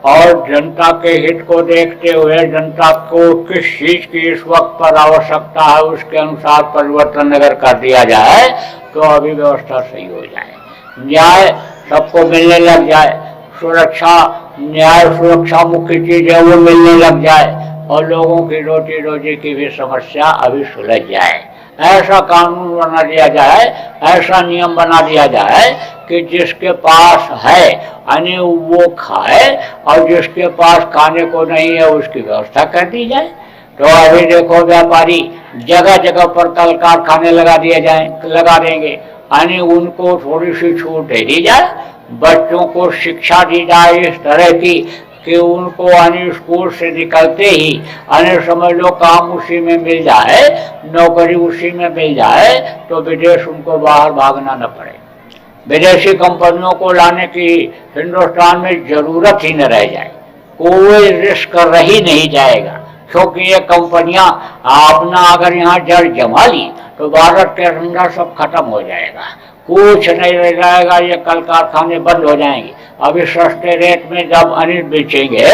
और जनता के हित को देखते हुए जनता को किस चीज की इस वक्त पर आवश्यकता है उसके अनुसार परिवर्तन अगर कर दिया जाए तो अभी व्यवस्था सही हो जाए, न्याय सबको मिलने लग जाए, सुरक्षा, न्याय सुरक्षा मुख्य चीज है वो मिलने लग जाए और लोगों की रोटी रोजी की भी समस्या अभी सुलझ जाए। ऐसा कानून बना दिया जाए, ऐसा नियम बना दिया जाए कि जिसके पास है यानी वो खाए और जिसके पास खाने को नहीं है उसकी व्यवस्था कर दी जाए। तो अभी देखो व्यापारी जगह जगह पर कल कारखाने लगा देंगे, यानी उनको थोड़ी सी छूट दे दी जाए, बच्चों को शिक्षा दी जाए इस तरह की कि उनको यानी स्कूल से निकलते ही यानी समझ लो काम उसी में मिल जाए, नौकरी उसी में मिल जाए, तो विदेश उनको बाहर भागना न पड़े। विदेशी कंपनियों को लाने की हिंदुस्तान में जरूरत ही न रह जाए, कोई रिस्क रह ही नहीं जाएगा, क्योंकि ये कंपनियां अपना अगर यहाँ जड़ जमा ली तो भारत के अंदर सब खत्म हो जाएगा, कुछ नहीं रह जाएगा, ये कल कारखाने बंद हो जाएंगे। अभी सस्ते रेट में जब अनिल बेचेंगे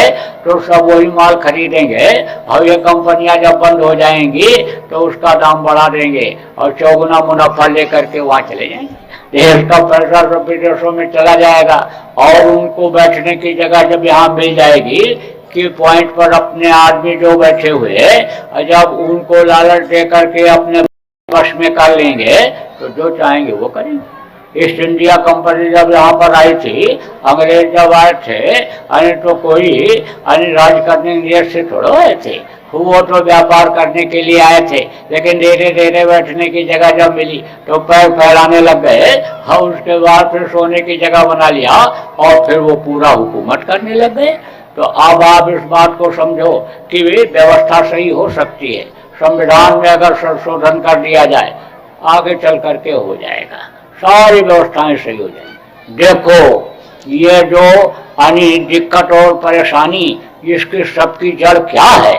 तो सब वही माल खरीदेंगे, और ये कंपनियां जब बंद हो जाएंगी तो उसका दाम बढ़ा देंगे और चौगुना मुनाफा लेकर के वहाँ चले जाएंगे। देश का पैसा सब विदेशों में चला जाएगा, और उनको बैठने की जगह जब यहाँ मिल जाएगी कि पॉइंट पर अपने आदमी जो बैठे हुए, जब उनको लालच दे करके अपने वश में कर लेंगे तो जो चाहेंगे वो करेंगे। ईस्ट इंडिया कंपनी जब यहाँ पर आई थी, अंग्रेज जब आए थे, अरे तो कोई राज करने के लिए से थोड़ा आए थे, वो तो व्यापार करने के लिए आए थे, लेकिन धीरे धीरे बैठने की जगह जब मिली तो पैर फैलाने लग गए, और उसके बाद फिर सोने की जगह बना लिया और फिर वो पूरा हुकूमत करने लग गए। तो अब आप इस बात को समझो कि व्यवस्था सही हो सकती है, संविधान में अगर संशोधन कर दिया जाए आगे चल करके हो जाएगा, सारी व्यवस्थाएं सही हो जाएंगी। देखो ये जो दिक्कत और परेशानी, इसकी सबकी जड़ क्या है?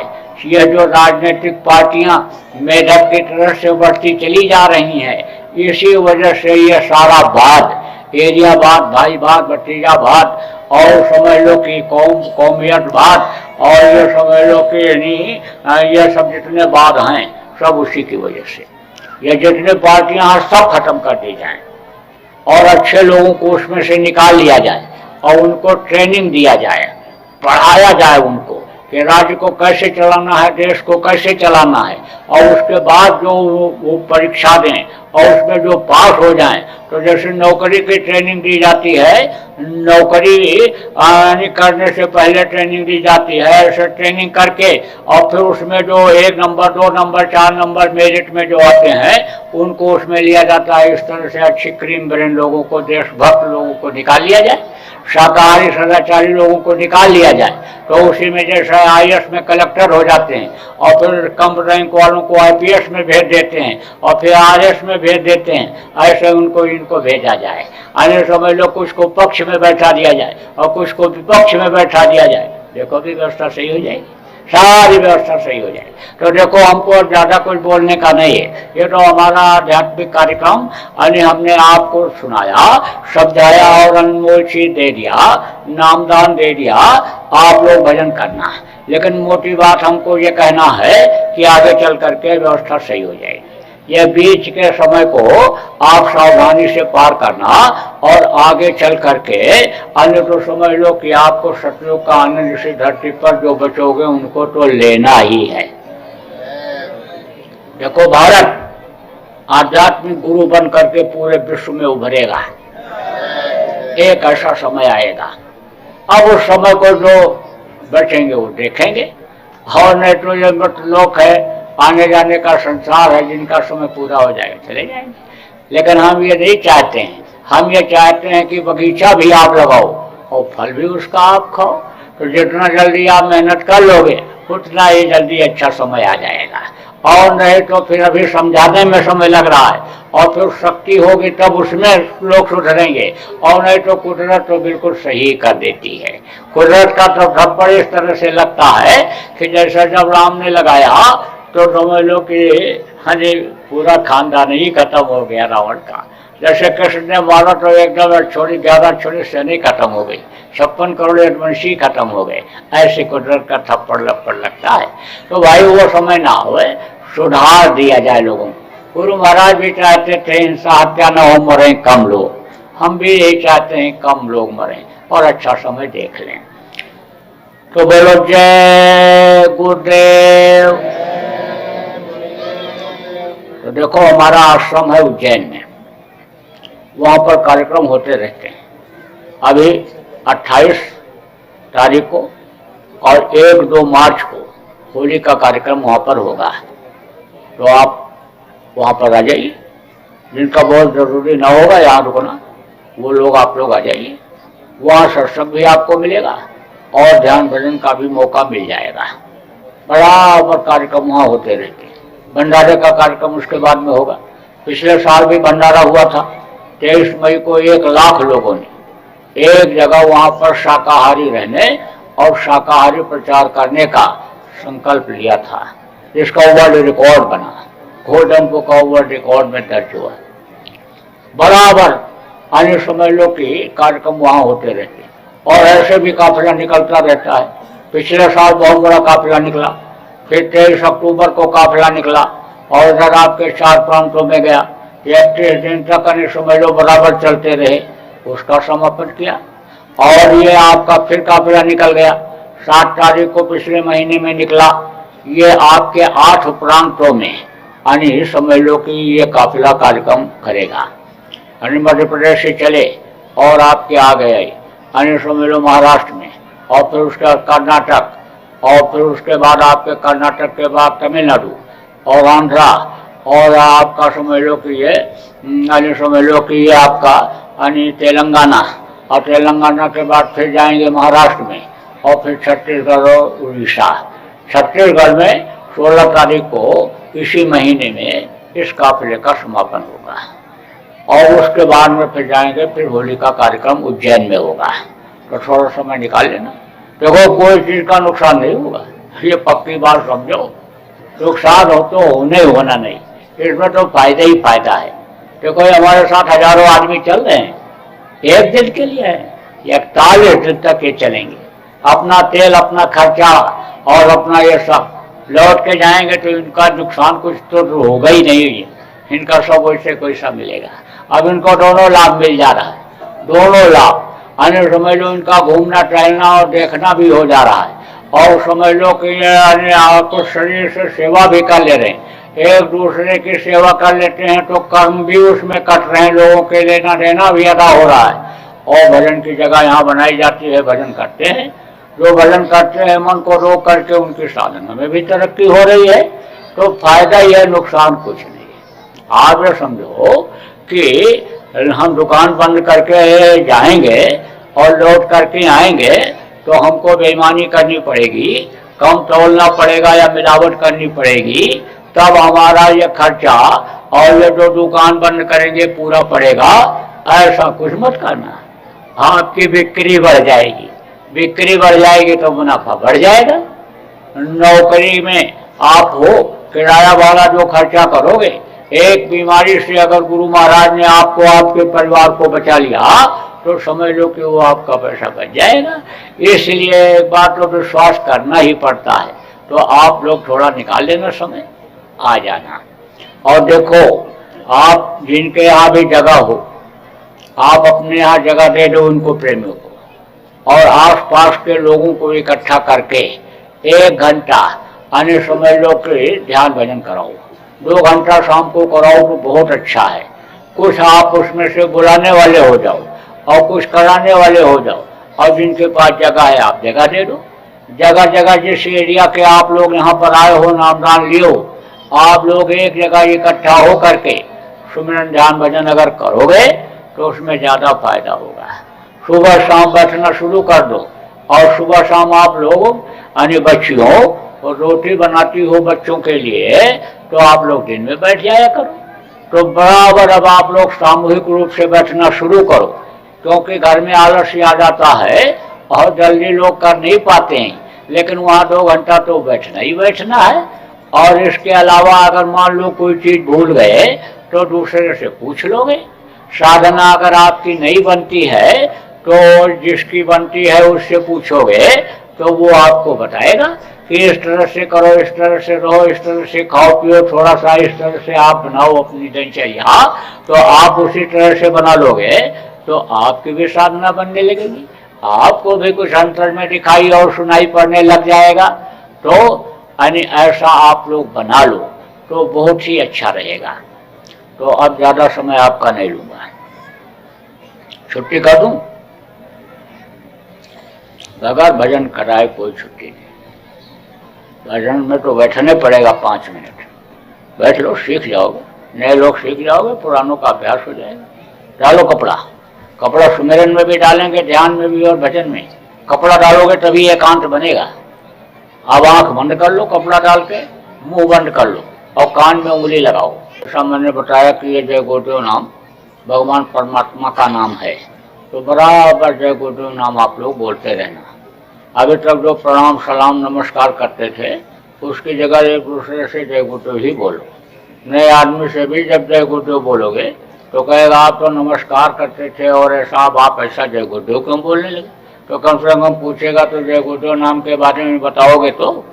ये जो राजनीतिक पार्टियां मेढक की तरह से बढ़ती चली जा रही हैं, इसी वजह से ये सारा वाद, एरियावाद, भाईवाद, भतीजावाद, और समझ लो कि कौमियतवाद, और ये समझ लो कि ये सब जितने वाद हैं सब उसी की वजह से। ये जितने पार्टियां हैं सब खत्म कर दी जाएं और अच्छे लोगों को उसमें से निकाल लिया जाए और उनको ट्रेनिंग दिया जाए, पढ़ाया जाए उनको कि राज्य को कैसे चलाना है, देश को कैसे चलाना है, और उसके बाद जो वो परीक्षा दें और उसमें जो पास हो जाएं, तो जैसे नौकरी की ट्रेनिंग दी जाती है, नौकरी करने से पहले ट्रेनिंग दी जाती है, ऐसे ट्रेनिंग करके और फिर उसमें जो 1 नंबर 2 नंबर 4 नंबर मेरिट में जो आते हैं उनको उसमें लिया जाता है। इस तरह से अच्छी क्रीम ब्रेन लोगों को, देशभक्त लोगों को निकाल लिया जाए, शाकाहारी सदाचारी लोगों को निकाल लिया जाए, तो उसी में जैसे IAS में कलेक्टर हो जाते हैं और फिर कम रैंक वालों को IPS में भेज देते हैं और फिर RS में भेज देते हैं, ऐसे उनको इनको भेजा जाए। अन्य समझ लो कुछ को पक्ष में बैठा दिया जाए और कुछ को विपक्ष में बैठा दिया जाए, देखो भी व्यवस्था सही हो जाएगी, सारी व्यवस्था सही हो जाएगी। तो देखो हमको ज़्यादा कुछ बोलने का नहीं है, ये तो हमारा आध्यात्मिक कार्यक्रम, हमने आपको सुनाया, समझाया और अनमोल चीज दे दिया, नामदान दे दिया, आप लोग भजन करना है। लेकिन मोटी बात हमको ये कहना है कि आगे चल करके व्यवस्था सही हो जाएगी। यह बीच के समय को आप सावधानी से पार करना और आगे चल करके, अन्य तो समझ लो कि आपको सतयुग का आनंद इसी धरती पर जो बचोगे उनको तो लेना ही है। देखो भारत आध्यात्मिक गुरु बन करके पूरे विश्व में उभरेगा, एक ऐसा समय आएगा। अब उस समय को जो बचेंगे वो देखेंगे, और नहीं तो ये मृत लोक है, आने जाने का संसार है, जिनका समय पूरा हो जाएगा चले जाएंगे। लेकिन हम ये नहीं चाहते हैं, हम ये चाहते हैं कि बगीचा भी आप लगाओ और फल भी उसका आप खाओ। तो जितना जल्दी आप मेहनत कर लोगे उतना ही जल्दी अच्छा समय आ जाएगा, और नहीं तो फिर अभी समझाने में समय लग रहा है, और फिर शक्ति होगी तब उसमें लोग सुधरेंगे, और नहीं तो कुदरत तो बिल्कुल सही कर देती है। कुदरत का तो थप्पड़ इस तरह से लगता है कि जैसा जब राम ने लगाया तो समझ लो कि हाँ जी पूरा खानदान ही खत्म हो गया रावण का। जैसे कृष्ण ने मारा तो एकदम छोड़ी 11 छोड़ी सेना खत्म हो गई, 56 करोड़ वंशी खत्म हो गए। ऐसे कुदरत का थप्पड़ लप्पड़ लगता है। तो भाई वो समय ना हो, सुधार दिया जाए लोगों को। गुरु महाराज भी चाहते थे हिंसा हत्या न हो, मरे कम लोग, हम भी यही चाहते हैं कम लोग मरें और अच्छा समय देख लें। तो बोलो जय गुरुदेव। तो देखो हमारा आश्रम है उज्जैन में, वहाँ पर कार्यक्रम होते रहते हैं। अभी 28 तारीख को और 1-2 मार्च को होली का कार्यक्रम वहाँ पर होगा, तो आप वहाँ पर आ जाइए। जिनका बहुत ज़रूरी ना होगा यहाँ रुकना, वो लोग आप लोग आ जाइए। वहाँ सत्संग भी आपको मिलेगा और ध्यान भजन का भी मौका मिल जाएगा। बराबर कार्यक्रम वहाँ होते रहते हैं। भंडारे का कार्यक्रम उसके बाद में होगा। पिछले साल भी भंडारा हुआ था, 23 मई को 1 लाख लोगों ने एक जगह वहां पर शाकाहारी रहने और शाकाहारी प्रचार करने का संकल्प लिया था, जिसका वर्ल्ड रिकॉर्ड बना, golden book of world record में दर्ज हुआ। बराबर अन्य समझ लो कि कार्यक्रम वहां होते रहते और ऐसे भी काफिला निकलता रहता है। पिछले साल बहुत बड़ा काफिला निकला, फिर 23 अक्टूबर को काफिला निकला और इधर आपके 4 प्रांतों में गया। 31 दिन तक अन्य समझ लो बराबर चलते रहे, उसका समापन किया। और ये आपका फिर काफिला निकल गया, 7 तारीख को पिछले महीने में निकला। ये आपके 8 प्रांतों में यानी समझ लो कि ये काफिला कार्यक्रम करेगा। यानी मध्य प्रदेश से चले और आपके आ गए यानी समझ लो महाराष्ट्र में, और फिर उसके बाद कर्नाटक, और फिर उसके बाद आपके कर्नाटक के बाद तमिलनाडु और आंध्रा, और आपका समझ लो कि ये यानी समझ लो कि ये आपका यानी तेलंगाना, और तेलंगाना के बाद फिर जाएंगे महाराष्ट्र में, और फिर छत्तीसगढ़ और उड़ीसा। छत्तीसगढ़ में 16 तारीख को इसी महीने में इस काफिले का समापन होगा, और उसके बाद में फिर जाएंगे, फिर होली का कार्यक्रम उज्जैन में होगा। तो थोड़ा समय निकाल लेना। देखो कोई चीज का नुकसान नहीं होगा, ये पक्की बात समझो। नुकसान हो तो होना नहीं, इसमें तो फायदा ही फायदा है। देखो हमारे साथ हजारों आदमी चल रहे हैं, एक दिन के लिए है, 41 दिन तक ये चलेंगे। अपना तेल, अपना खर्चा और अपना ये सब लौट के जाएंगे, तो इनका नुकसान कुछ तो होगा ही नहीं, इनका सब वैसे कैसा मिलेगा। अब इनको दोनों लाभ मिल जा रहा है, दोनों लाभ। अन्य समझ लो इनका घूमना टहलना और देखना भी हो जा रहा है, और समझ लो कि आपको शरीर से सेवा भी कर ले रहे हैं, एक दूसरे की सेवा कर लेते हैं, तो कर्म भी उसमें कट रहे हैं, लोगों के लेना देना भी अदा हो रहा है। और भजन की जगह यहाँ बनाई जाती है, भजन करते हैं। जो भजन करते हैं मन को रोक करके, उनकी साधना में भी तरक्की हो रही है। तो फायदा ही है, नुकसान कुछ नहीं है। आप ये समझो कि हम दुकान बंद करके जाएंगे और लौट करके आएंगे, तो हमको बेईमानी करनी पड़ेगी, कम तोलना पड़ेगा या मिलावट करनी पड़ेगी, तब हमारा ये खर्चा और ये जो दुकान बंद करेंगे पूरा पड़ेगा। ऐसा कुछ मत करना। आपकी बिक्री बढ़ जाएगी, बिक्री बढ़ जाएगी तो मुनाफा बढ़ जाएगा। नौकरी में आप हो, किराया भाड़ा जो खर्चा करोगे, एक बीमारी से अगर गुरु महाराज ने आपको, आपके परिवार को बचा लिया, तो समझ लो कि वो आपका पैसा बच जाएगा। इसलिए एक बात तो विश्वास करना ही पड़ता है। तो आप लोग थोड़ा निकाल लेना समय, आ जाना। और देखो, आप जिनके यहाँ भी जगह हो, आप अपने यहाँ जगह दे दो उनको, प्रेमियों को, और आसपास के लोगों को इकट्ठा करके 1 घंटा अन्य समझ लो कि ध्यान भजन कराओ। 2 घंटा शाम को कराओ तो बहुत अच्छा है। कुछ आप उसमें से बुलाने वाले हो जाओ और कुछ कराने वाले हो जाओ, और जिनके पास जगह है आप जगह दे दो। जगह जगह जिस एरिया के आप लोग यहाँ पर आए हो, नामदान लियो, आप लोग एक जगह इकट्ठा हो करके सुमिरन ध्यान भजन अगर करोगे तो उसमें ज़्यादा फायदा होगा। सुबह शाम बैठना शुरू कर दो, और सुबह शाम आप लोग यानी बच्चियों और रोटी बनाती हो बच्चों के लिए, तो आप लोग दिन में बैठ जाया करो। तो बराबर अब आप लोग सामूहिक रूप से बैठना शुरू करो, क्योंकि घर में आलस आ जाता है और जल्दी लोग कर नहीं पाते हैं, लेकिन वहाँ 2 घंटा तो बैठना ही बैठना है। और इसके अलावा अगर मान लो कोई चीज़ भूल गए तो दूसरे से पूछ लोगे। साधना अगर आपकी नहीं बनती है तो जिसकी बनती है उससे पूछोगे, तो वो आपको बताएगा कि इस तरह से करो, इस तरह से रहो, इस तरह से खाओ पियो, थोड़ा सा इस तरह से आप बनाओ अपनी दिनचर्या। तो आप उसी तरह से बना लोगे तो आपकी भी साधना बनने लगेगी, आपको भी कुछ अंतर में दिखाई और सुनाई पड़ने लग जाएगा। तो यानी ऐसा आप लोग बना लो तो बहुत ही अच्छा रहेगा। तो अब ज़्यादा समय आपका नहीं लूँगा, छुट्टी कर दूँ? बगैर भजन कराए कोई छुट्टी नहीं। भजन में तो बैठने पड़ेगा 5 मिनट, बैठ लो, सीख जाओगे। नए लोग सीख जाओगे, पुरानों का अभ्यास हो जाएगा। डालो कपड़ा, कपड़ा सुमिरन में भी डालेंगे, ध्यान में भी और भजन में। कपड़ा डालोगे तभी एकांत बनेगा। अब आंख बंद कर लो, कपड़ा डाल के मुंह बंद कर लो और कान में उंगली लगाओ। ऐसा मैंने बताया कि ये जय गोदेव नाम भगवान परमात्मा का नाम है। तो बराबर जय गुरुदेव नाम आप लोग बोलते रहना। अभी तक जो प्रणाम सलाम नमस्कार करते थे उसकी जगह एक दूसरे से जय गुरुदेव ही बोलो। नए आदमी से भी जब जय गुरुदेव बोलोगे तो कहेगा आप तो नमस्कार करते थे और ऐसा अब आप ऐसा जय गुरुदेव क्यों बोलने लगे। तो कम से कम पूछेगा तो जय गुरुदेव नाम के बारे में बताओगे तो,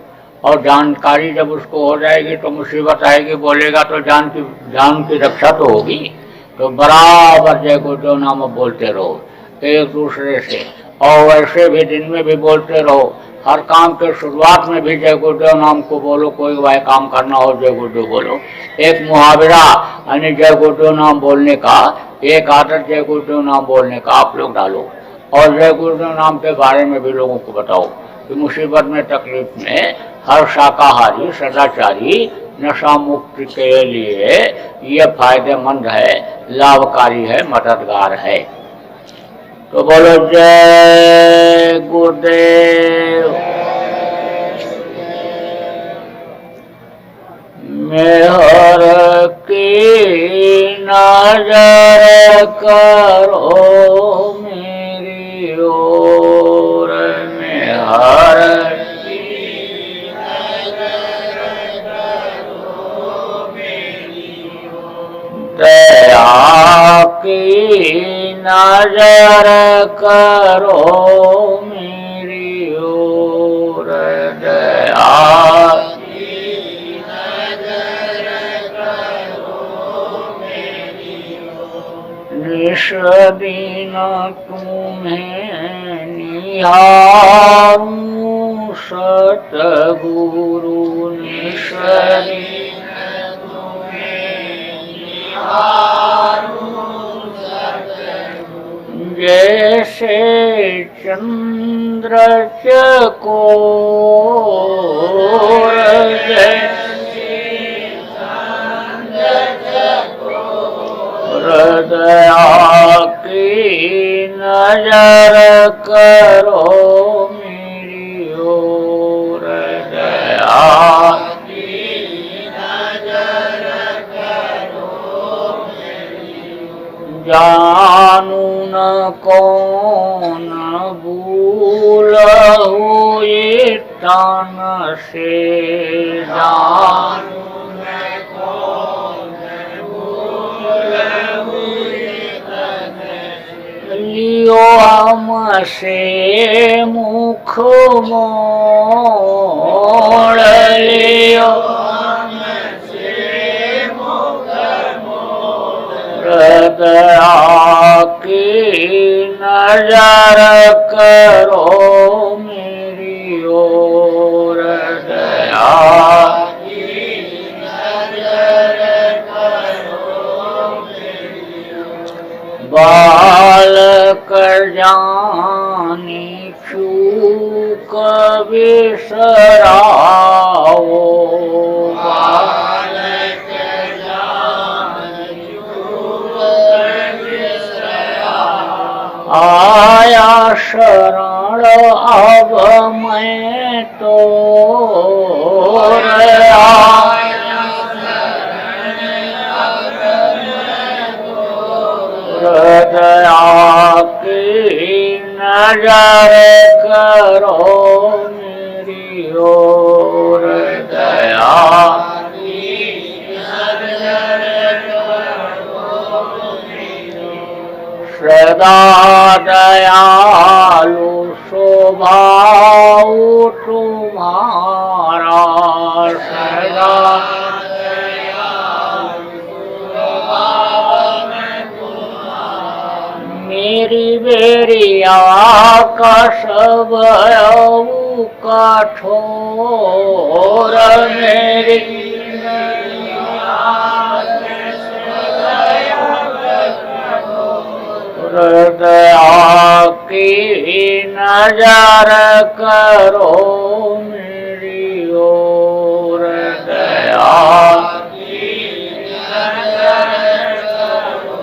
और जानकारी जब उसको हो जाएगी तो मुसीबत आएगी, बोलेगा तो जान की रक्षा तो होगी। तो बराबर जय गुरुदेव नाम बोलते रहो एक दूसरे से, और वैसे भी दिन में भी बोलते रहो। हर काम के शुरुआत में भी जय गुरुदेव नाम को बोलो। कोई वह काम करना हो जय गुरुदेव बोलो। एक मुहावरा यानी जय गुरुदेव नाम बोलने का, एक आदत जय गुरुदेव नाम बोलने का आप लोग डालो, और जय गुरुदेव नाम के बारे में भी लोगों को बताओ कि मुसीबत में तकलीफ में हर शाकाहारी सदाचारी नशा मुक्ति के लिए ये फायदेमंद है, लाभकारी है, मददगार है। तो बोलो जय गुरुदेव। मेहर की नजर करो मेरी ओर, मेहर की नजर करो मेरी ओर, दया की नजर करो मेरी ओर, दया की नजर करो मेरी ओर। निश दिन तुम्हें निहारूं सतगुरु, निश दिन तुम्हें निहारूं जैसे चंद्र चकोर, जैसे चंद्र चकोर, दया की नजर करो मेरी ओर, दया की नजर करो मेरी ओर। जानू न कौन भूलहु ये तान से, जानू न कौन भूलहु ये तान से, लियो हमसे मुख मोड़, लियो दया की नजर करो मेरी ओर, दया की नजर करो मेरी ओर। बालक जानी चूक बिसराओ, आया शरण अब मैं तो, आया शरण अब मैं तो, दया की नजर करो मेरी ओर, दया की नजर सदा दयालु स्वभाव तुम्हारा, सदा दयालु स्वभाव तुम्हारा। मेरी बेरिया का सब कठोर, मेरी दया की नजर करो मेरी ओर, दया की नजर करो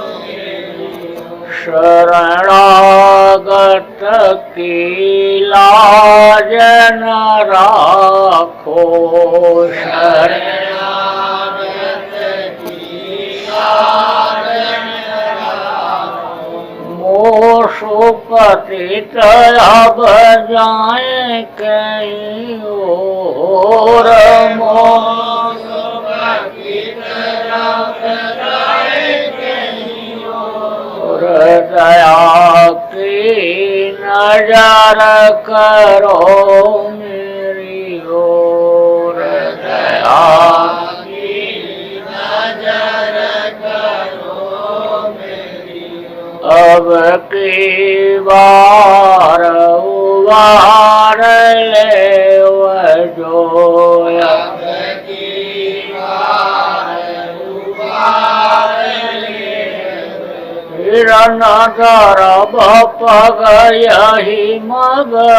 मेरी ओर। शरणागत की लाज न राखो, शरणागत की लाज पतित अब जाए कहीं और, मोक्ष पतित अब जाए कहीं और, दया की नजर करो मेरी ओर, दया की नजर करो मेरी ओर। अब की बार उबार ले वह जो, अब की बार उबार ले हिरणधर पग यही मगोर,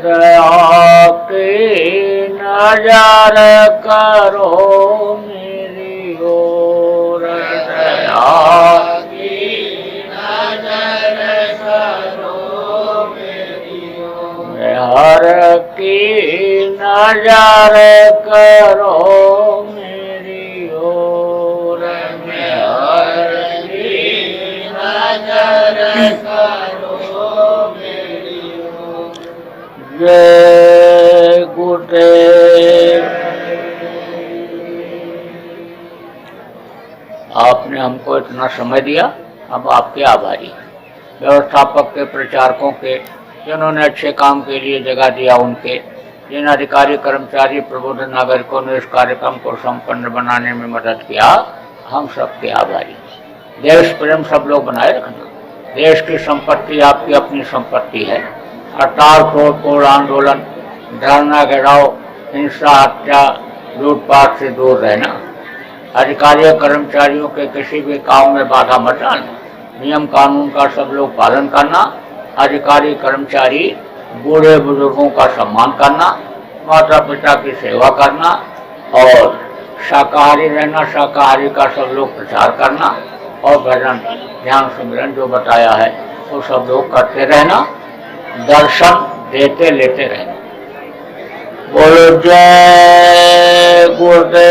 दया की नजर करो मेरी ओर, दया की नजर करो मेरी ओर, हर की नजर करो मेरी ओर, हर की नजर करो मेरी ओर। जय गुरुदेव। आपने हमको इतना समय दिया, हम आपके आभारी हैं। व्यवस्थापक के, प्रचारकों के, जिन्होंने अच्छे काम के लिए जगह दिया उनके, जिन अधिकारी कर्मचारी प्रबुद्ध नागरिकों ने इस कार्यक्रम को संपन्न बनाने में मदद किया, हम सबके आभारी। देश प्रेम सब लोग बनाए रखना। देश की संपत्ति आपकी अपनी संपत्ति है। हड़ताल, तोड़ आंदोलन, धरना, घेराव, हिंसा, हत्या, लूटपाट से दूर रहना। अधिकारियों कर्मचारियों के किसी भी काम में बाधा मत डालना। नियम कानून का सब लोग पालन करना। अधिकारी कर्मचारी बूढ़े बुजुर्गों का सम्मान करना, माता पिता की सेवा करना और शाकाहारी रहना। शाकाहारी का सब लोग प्रचार करना और भजन ध्यान सिमरन जो बताया है वो सब लोग करते रहना। दर्शन देते लेते रहना। बोलो जय गुरुदेव।